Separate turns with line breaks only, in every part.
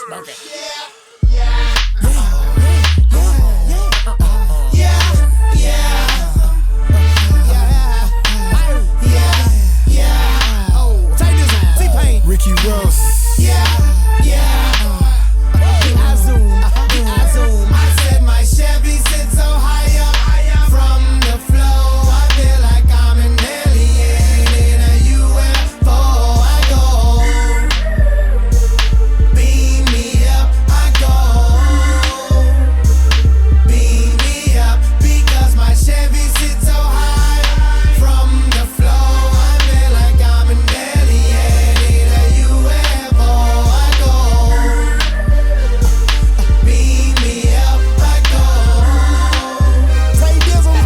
Smoke it.
Ricky Ross.
I said my Chevy sits so high up from the floor. I feel like I'm an alien in a UFO. I go, beam me up. I go, beam me up because my Chevy sits so high from the floor. I feel like I'm an alien in a UFO. I go. Beam me up, I go.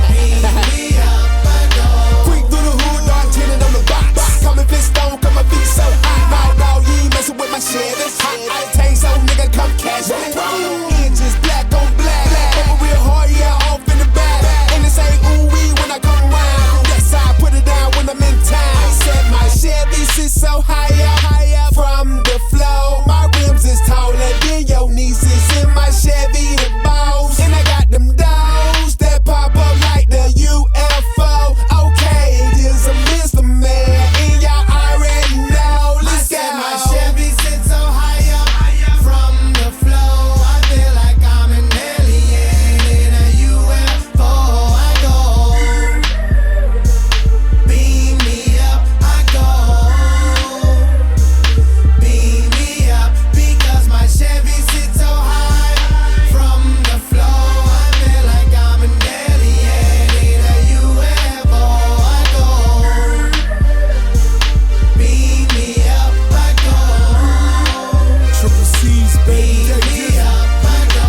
Beam me up, I go.
Quick through the hood, dog, tinted on the box. Coming fist on, cut my feet so high. No, you ain't messing with my shit. It's hot. I tank so nigga, come cash me. Inches black on black. Over real hard, yeah, off in the back. And this ain't ooh-wee when I come around. Yes, I put it down when I'm in town. I said my Chevy sits so high up from the floor. My rims is taller than your nieces. In my Chevy, the boss. And I got them dogs that pop up like the UFO. Okay, it is a Mr. Man, and y'all already know.
I
Let's
said
go.
my Chevy sits so high up from the floor. I feel like I'm an alien in a UFO. I go, beam me up. I go, beam me up because my Chevy sits so high from the floor. I feel like I'm an alien in a UFO. I go, beam me up. I go.
Triple C's, baby.
Beam me up, I go.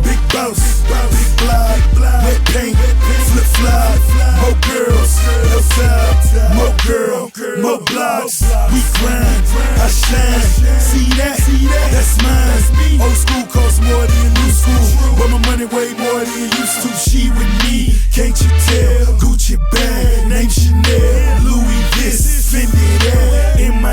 Big boss, big block, wet paint, flip flop, more girls, no time, more girl, more blocks. We grind, I shine. See that? That's mine. Old school costs more than new school, but my money way more than it used to. She with me, can't you tell? Gucci bag, name Chanel, Louis this, Fendi that. In my